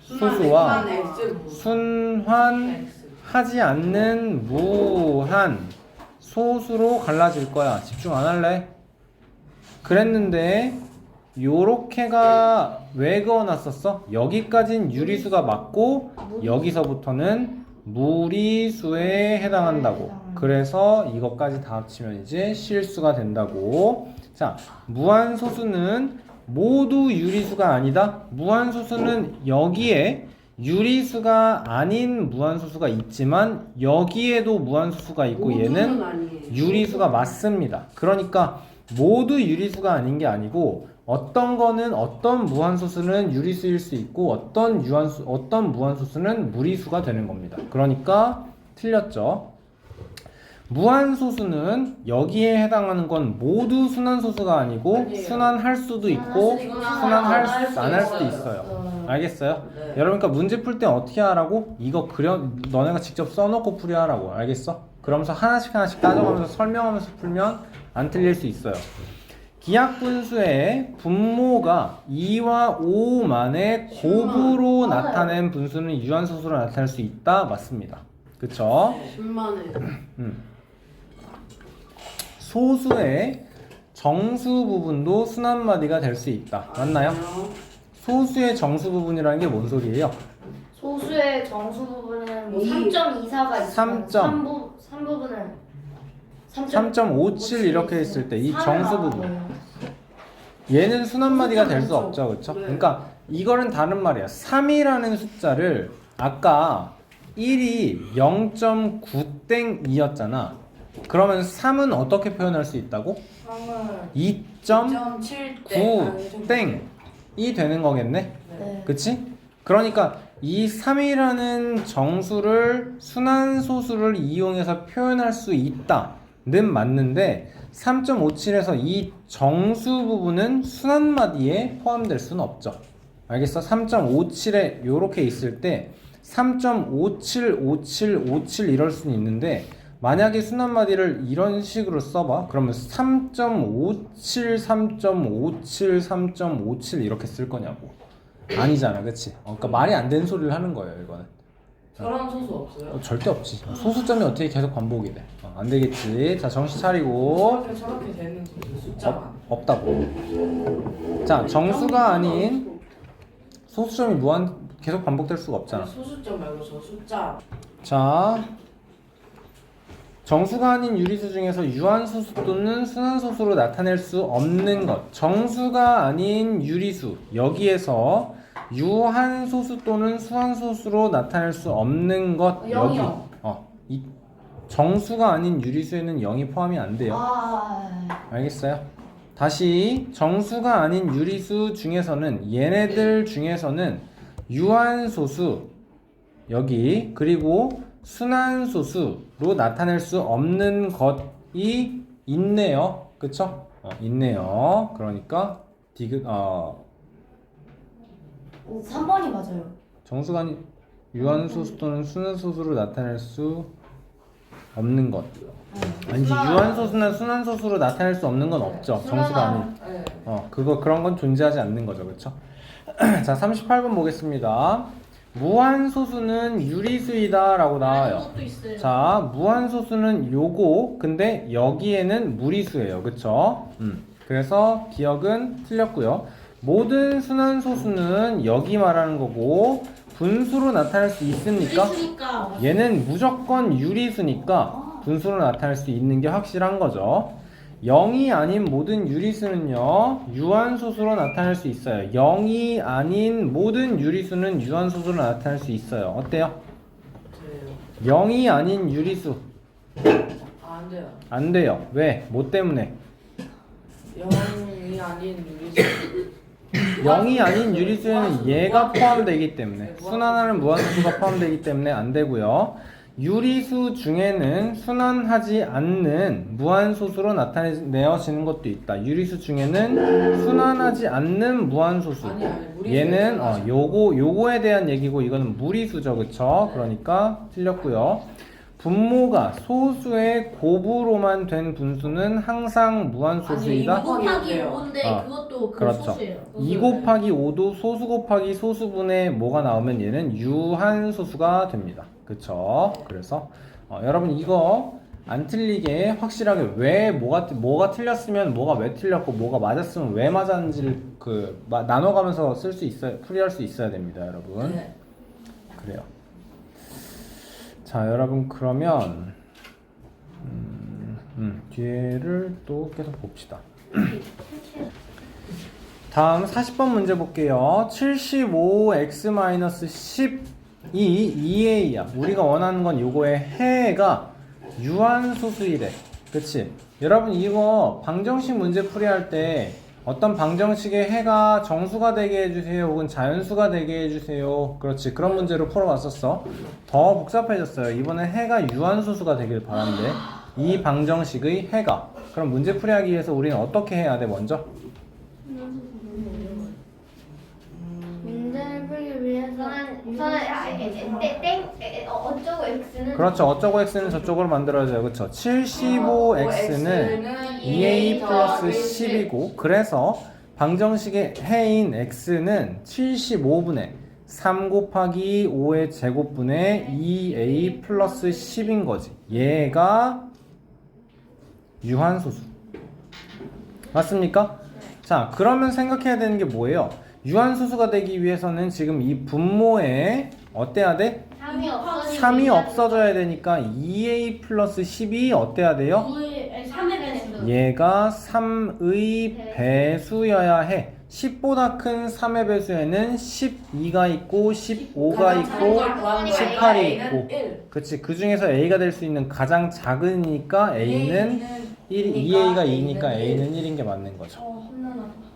Speaker 1: 소수와
Speaker 4: X
Speaker 1: 순환하지 않는 무한 소수로 갈라질 거야. 집중 안 할래? 그랬는데 요렇게가 왜 그어놨었어? 여기까진 유리수가 맞고 여기서부터는 무리수에 해당한다고. 그래서 이것까지 다 합치면 이제 실수가 된다고. 자, 무한소수는 모두 유리수가 아니다. 무한소수는 여기에 유리수가 아닌 무한소수가 있지만 여기에도 무한소수가 있고 얘는 유리수가 맞습니다. 그러니까 모두 유리수가 아닌 게 아니고 어떤 거는 어떤 무한소수는 유리수일 수 있고 어떤 무한소수는 무리수가 되는 겁니다. 그러니까 틀렸죠. 무한소수는 여기에 해당하는 건 모두 순환소수가 아니고
Speaker 4: 아니에요.
Speaker 1: 순환할 수도 있고 순환할 안 할 수도 있어요.
Speaker 4: 있어요.
Speaker 1: 알겠어요?
Speaker 4: 네.
Speaker 1: 여러분과 문제 풀 때 어떻게 하라고? 이거 너네가 직접 써놓고 풀이 하라고. 알겠어? 그러면서 하나씩 따져가면서 설명하면서 풀면 안 틀릴 수 있어요. 기하분수의 분모가 2와 5만의 곱으로 나타낸 분수는 유한소수로 나타낼 수 있다. 맞습니다. 그쵸?
Speaker 3: 10만에
Speaker 1: 소수의 정수 부분도 순환마디가 될 수 있다. 맞나요? 소수의 정수 부분이라는 게 뭔 소리예요?
Speaker 2: 소수의 정수 부분은 뭐
Speaker 3: 이.
Speaker 2: 3.24가 있으면
Speaker 1: 3점.
Speaker 2: 3부분은
Speaker 1: 3.57 이렇게 했을 때 이 정수 부분 얘는 순환마디가 될 수 없죠. 그렇죠?
Speaker 3: 네.
Speaker 1: 그러니까 이거는 다른 말이야. 3이라는 숫자를 아까 1이 0.9땡이었잖아. 그러면 3은 어떻게 표현할 수 있다고? 2.9땡이 되는 거겠네?
Speaker 2: 네.
Speaker 1: 그치? 그러니까 이 3이라는 정수를 순환소수를 이용해서 표현할 수 있다는 맞는데 3.57에서 이 정수 부분은 순환마디에 포함될 수는 없죠. 알겠어? 3.57에 요렇게 있을 때 3.575757 이럴 수는 있는데 만약에 순환마디를 이런 식으로 써봐. 그러면 3.57 3.57 3.57 이렇게 쓸 거냐고. 아니잖아, 그치? 그러니까 말이 안 되는 소리를 하는 거예요, 이거는.
Speaker 4: 저런 소수 없어요?
Speaker 1: 절대 없지. 소수점이 어떻게 계속 반복이 돼? 안 되겠지. 자, 정신 차리고.
Speaker 4: 저렇게 되는 소수 숫자가
Speaker 1: 없다고. 자, 정수가 아닌 소수점이 계속 반복될 수가 없잖아.
Speaker 4: 소수점 말고 저 숫자
Speaker 1: 자, 정수가 아닌 유리수 중에서 유한소수 또는 순환소수로 나타낼 수 없는 것. 정수가 아닌 유리수. 여기에서 유한소수 또는 수한소수로 나타낼 수 없는 것. 여기.
Speaker 2: 영이요.
Speaker 1: 이 정수가 아닌 유리수에는 0이 포함이 안 돼요. 알겠어요? 다시 정수가 아닌 유리수 중에서는 얘네들 중에서는 유한소수 여기 그리고 순환소수로 나타낼 수 없는 것이 있네요. 그쵸? 있네요. 그러니까 디귿
Speaker 2: 3번이 맞아요.
Speaker 1: 정수가 아닌 유한소수 또는 순환소수로 나타낼 수 없는 것. 아니지, 유한소수나 순환소수로 나타낼 수 없는 건 없죠. 정수가 아닌.
Speaker 4: 네.
Speaker 1: 그런 건 존재하지 않는 거죠. 그쵸? 자, 38번 보겠습니다. 무한소수는 유리수이다 라고 나와요.
Speaker 2: 것도 있어요.
Speaker 1: 자, 무한소수는 요거, 근데 여기에는 무리수예요. 그쵸? 그래서 기억은 틀렸고요. 모든 순환소수는 여기 말하는 거고, 분수로 나타낼 수 있습니까?
Speaker 2: 유리수니까.
Speaker 1: 얘는 무조건 유리수니까 분수로 나타낼 수 있는 게 확실한 거죠. 0이 아닌 모든 유리수는요 유한소수로 나타낼 수 있어요. 0이 아닌 모든 유리수는 유한소수로 나타낼 수 있어요. 어때요?
Speaker 4: 돼요.
Speaker 1: 0이 아닌 유리수
Speaker 4: 안 돼요.
Speaker 1: 안 돼요. 왜? 뭐 때문에?
Speaker 4: 0이 아닌 유리수
Speaker 1: 0이 아닌 유리수에는 얘가 포함되기 때문에 순환하는 무한소수가 포함되기 때문에 안 되고요. 유리수 중에는 순환하지 않는 무한소수로 나타내어지는 것도 있다. 유리수 중에는 순환하지 않는 무한소수.
Speaker 4: 아니, 무리수.
Speaker 1: 얘는 요거에 대한 얘기고 이거는 무리수죠. 그쵸? 그러니까 틀렸고요. 분모가 소수의 곱으로만 된 분수는 항상 무한소수이다.
Speaker 4: 아니, 이거
Speaker 2: 곱하기
Speaker 4: 이거예요.
Speaker 2: 5인데
Speaker 1: 아,
Speaker 2: 그것도 그
Speaker 1: 그렇죠.
Speaker 2: 소수예요.
Speaker 1: 2 곱하기 5도 소수 곱하기 소수분의 뭐가 나오면 얘는 유한소수가 됩니다. 그쵸? 그래서 여러분 이거 안 틀리게 확실하게 왜 뭐가 틀렸으면 뭐가 왜 틀렸고 뭐가 맞았으면 왜 맞았는지를 나눠가면서 쓸 수 있어야 풀이할 수 있어야 됩니다, 여러분.
Speaker 4: 네.
Speaker 1: 그래요. 자, 여러분 그러면 뒤에를 또 계속 봅시다. 다음 40번 문제 볼게요. 75x-12 2a야. 우리가 원하는 건 요거의 해가 유한소수이래. 그치? 여러분 이거 방정식 문제 풀이할 때 어떤 방정식의 해가 정수가 되게 해주세요 혹은 자연수가 되게 해주세요. 그렇지, 그런 문제로 풀어왔었어. 더 복잡해졌어요. 이번엔 해가 유한소수가 되길 바라는데 이 방정식의 해가, 그럼 문제 풀이하기 위해서 우리는 어떻게 해야 돼? 먼저
Speaker 2: 문제를 풀기 위해서는 우선은 어쩌고 x는
Speaker 1: 그렇죠, 어쩌고 x는 저쪽으로 만들어져요. 그렇죠. 75x는 2a 플러스 10이고, 그래서 방정식의 해인 x는 75분의 3 곱하기 5의 제곱분의 2a 플러스 10인 거지. 얘가 유한소수. 맞습니까? 자, 그러면 생각해야 되는 게 뭐예요? 유한소수가 되기 위해서는 지금 이 분모에 어때야 돼? 3이 없어져야 되니까 2a 플러스 10이 어때야 돼요?
Speaker 2: 3의 배수.
Speaker 1: 얘가 3의 배수여야 해. 10보다 큰 3의 배수에는 12가 있고 15가 있고 18이 있고, 그치, 그 중에서 a가 될 수 있는 가장 작으니까 a는 1, 2a가 2니까 a는 1인 게 맞는 거죠.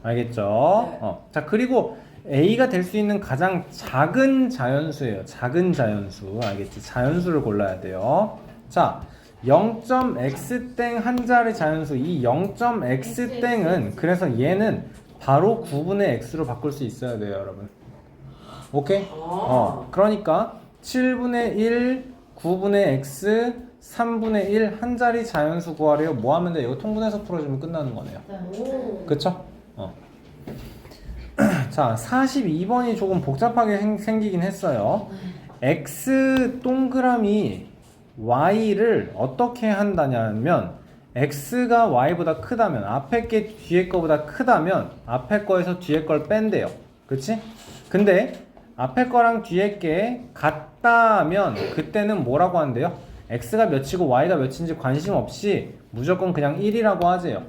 Speaker 1: 알겠죠? 자, 그리고 a가 될 수 있는 가장 작은 자연수예요. 작은 자연수. 알겠지? 자연수를 골라야 돼요. 자, 0.x땡 한 자리 자연수. 이 0.x땡은 그래서 얘는 바로 9분의 x로 바꿀 수 있어야 돼요, 여러분. 오케이? 그러니까 7분의 1, 9분의 x, 3분의 1 한 자리 자연수 구하래요. 뭐 하면 돼? 이거 통분해서 풀어주면 끝나는 거네요. 그쵸? 자, 42번이 조금 복잡하게 생기긴 했어요. x 동그라미 y를 어떻게 한다냐면, x가 y보다 크다면, 앞에 게 뒤에 거보다 크다면 앞에 거에서 뒤에 걸 뺀대요. 그치? 근데 앞에 거랑 뒤에 게 같다면 그때는 뭐라고 한대요? x가 몇이고 y가 몇인지 관심 없이 무조건 그냥 1이라고 하세요.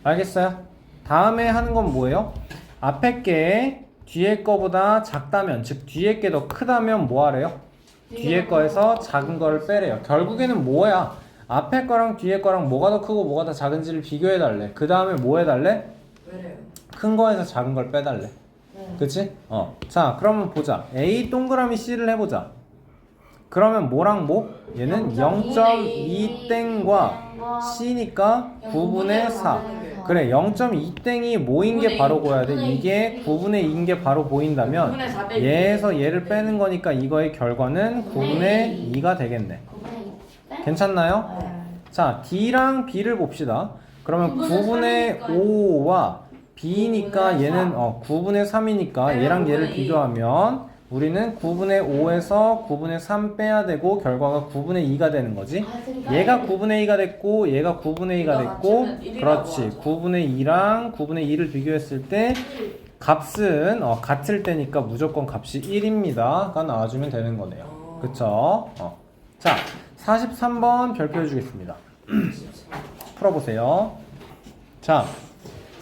Speaker 1: 알겠어요? 다음에 하는 건 뭐예요? 앞에 게 뒤에 거보다 작다면, 즉 뒤에 게 더 크다면 뭐 하래요? 뒤에 거에서 작은 거를 빼래요. 결국에는 뭐야? 앞에 거랑 뒤에 거랑 뭐가 더 크고 뭐가 더 작은지를 비교해 달래. 그 다음에 뭐 해달래? 큰 거에서 작은 걸 빼달래. 그치? 자, 그러면 보자. A 동그라미 C를 해보자. 그러면 뭐랑 뭐? 얘는 0.2땡과 C니까 9분의 4. 그래, 0.2땡이 뭐인 게 바로 보여야 돼? 이게 9분의 2인 게 바로 보인다면 얘에서 얘를 빼는 거니까 이거의 결과는 9분의 2가 되겠네. 괜찮나요? 자, D랑 B를 봅시다. 그러면 9분의 5와 B니까 얘는 9분의 3이니까 얘랑 얘를 비교하면 우리는 9분의 5에서 9분의 3 빼야 되고 결과가 9분의 2가 되는 거지. 얘가 9분의 2가 됐고 얘가 9분의 2가 됐고, 그렇지, 9분의 2랑 9분의 2를 비교했을 때 값은 같을 때니까 무조건 값이 1입니다가 나와주면 되는 거네요. 그쵸? 자, 43번 별표해 주겠습니다. 풀어보세요. 자,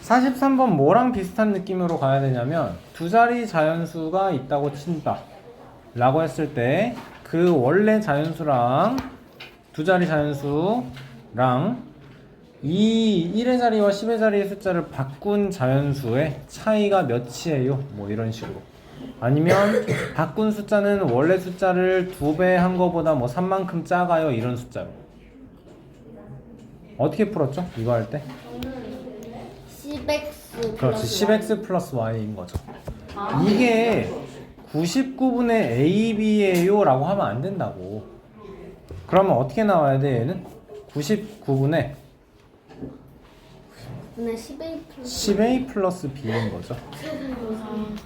Speaker 1: 43번 뭐랑 비슷한 느낌으로 가야 되냐면, 두 자리 자연수가 있다고 친다 라고 했을 때 그 원래 자연수랑 두 자리 자연수랑 이 1의 자리와 10의 자리의 숫자를 바꾼 자연수의 차이가 몇이에요? 뭐 이런 식으로. 아니면 바꾼 숫자는 원래 숫자를 2배 한 거보다 뭐 3만큼 작아요, 이런 숫자로. 어떻게 풀었죠? 이거 할 때?
Speaker 2: 10x
Speaker 1: 그렇지, 10x 플러스 y인 거죠. 이게 99분의 ab예요 라고 하면 안 된다고. 그러면 어떻게 나와야 돼 얘는? 99분의
Speaker 2: 근데 10A 플러스
Speaker 1: 10A 플러스 B인 거죠.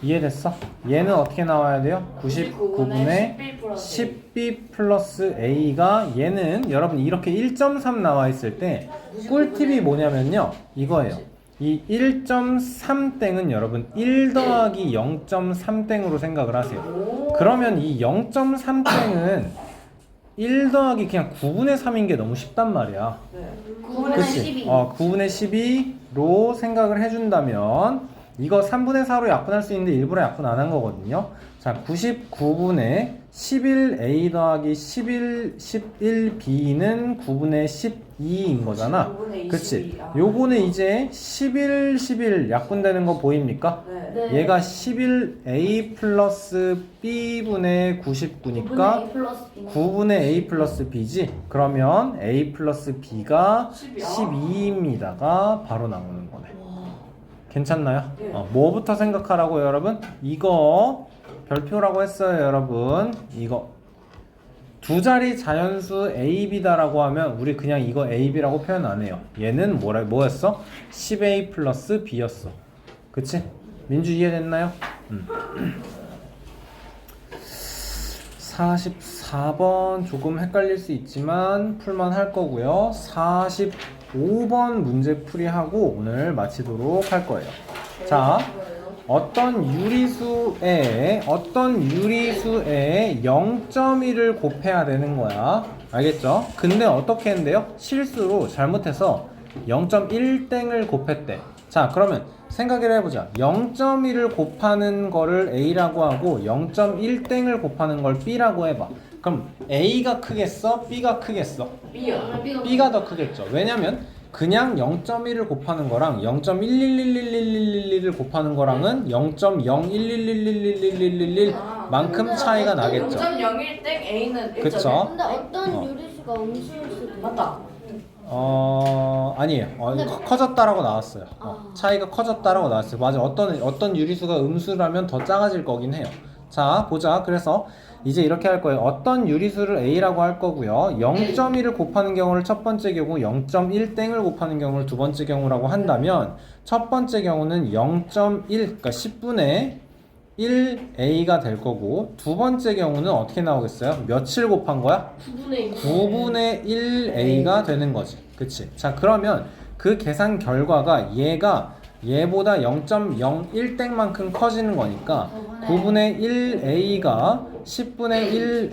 Speaker 1: 이해됐어? 얘는 어떻게 나와야 돼요? 99분의 10B 플러스 A가 얘는 여러분 이렇게 1.3 나와 있을 때 꿀팁이 뭐냐면요. 이거예요. 이 1.3땡은 여러분 1 더하기 0.3땡으로 생각을 하세요. 그러면 이 0.3땡은 1 더하기 그냥 9분의 3인 게 너무 쉽단 말이야.
Speaker 2: 9분의
Speaker 1: 그치?
Speaker 2: 12
Speaker 1: 9분의 12로 생각을 해준다면 이거 3분의 4로 약분할 수 있는데 일부러 약분 안 한 거거든요. 자, 99분의 11a 더하기 11b는 9분의 12인 거잖아.
Speaker 4: 9분의
Speaker 1: 그치?
Speaker 4: 22. 아.
Speaker 1: 요거는 이제 11 약분되는 거 보입니까?
Speaker 4: 네.
Speaker 2: 네.
Speaker 1: 얘가 11a 플러스 b분의 99니까
Speaker 2: 9분의 A 플러스 B
Speaker 1: 9분의 a 플러스 b지? 그러면 a 플러스 b가
Speaker 4: 12.
Speaker 1: 12입니다가 바로 나오는 거네. 괜찮나요?
Speaker 4: 네.
Speaker 1: 뭐부터 생각하라고요, 여러분? 이거 별표라고 했어요, 여러분. 이거 두 자리 자연수 a, b다라고 하면 우리 그냥 이거 a, b라고 표현 안 해요. 얘는 뭐였어? 10a 플러스 b였어. 그치? 민주 이해됐나요? 44번 조금 헷갈릴 수 있지만 풀만 할 거고요. 45번 문제 풀이하고 오늘 마치도록 할 거예요. 자, 어떤 유리수에 0.1을 곱해야 되는 거야. 알겠죠? 근데 어떻게 했는데요? 실수로 잘못해서 0.1땡을 곱했대. 자, 그러면 생각을 해보자. 0.1을 곱하는 거를 A라고 하고 0.1땡을 곱하는 걸 B라고 해봐. 그럼 A가 크겠어? B가 크겠어?
Speaker 4: B요.
Speaker 1: B가 더 크겠죠. 왜냐면 그냥 0.1을 곱하는 거랑 0.1111111을 곱하는 거랑은 0.01111111 만큼 차이가 나겠죠.
Speaker 4: 0.01땡 A는 1.1.
Speaker 1: 그쵸?
Speaker 2: 근데 어떤
Speaker 1: 어.
Speaker 2: 유리수가 음수일 수도 있어.
Speaker 4: 맞다.
Speaker 1: 아니에요. 커졌다라고 나왔어요. 차이가 커졌다라고 나왔어요. 맞아. 어떤 유리수가 음수라면 더 작아질 거긴 해요. 자, 보자. 그래서 이제 이렇게 할 거예요. 어떤 유리수를 A라고 할 거고요. 0.1을 곱하는 경우를 첫 번째 경우, 0.1땡을 곱하는 경우를 두 번째 경우라고 한다면 첫 번째 경우는 0.1, 그러니까 10분의 1A가 될 거고 두 번째 경우는 어떻게 나오겠어요? 며칠 곱한 거야? 9분의 1A가 되는 거지. 그치? 자, 그러면 그 계산 결과가 얘보다 0.01땡만큼 커지는 거니까 9분의 1A가 10분의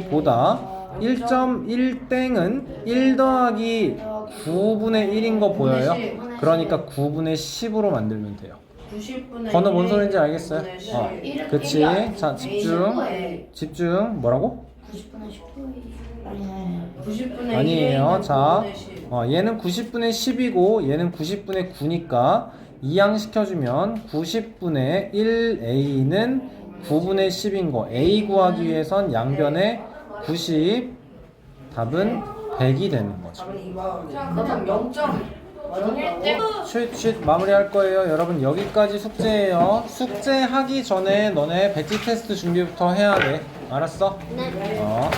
Speaker 1: 1A보다 1.1땡은 1 더하기 9분의 1인 거 보여요? 그러니까 9분의 10으로 만들면 돼요.
Speaker 4: 90분의
Speaker 1: 번호 뭔 소리인지 알겠어요?
Speaker 4: 9분의 10.
Speaker 1: 그치? 자, 집중. 뭐라고?
Speaker 2: 90분의 10분의
Speaker 4: 90분의
Speaker 1: 아니에요.
Speaker 4: 1A는
Speaker 1: 자,
Speaker 4: 9분의 10.
Speaker 1: 얘는 90분의 10이고 얘는 90분의 9니까 이항시켜주면 90분의 1A는 9분의 10인 거. A 구하기 위해선 양변에 90, 답은 100이 되는 거죠.
Speaker 4: 답은 2번. 그럼 0.01땡.
Speaker 1: 쉿 마무리할 거예요. 여러분 여기까지 숙제예요. 숙제하기 전에 너네 배지 테스트 준비부터 해야 돼. 알았어?
Speaker 2: 네.
Speaker 1: 어.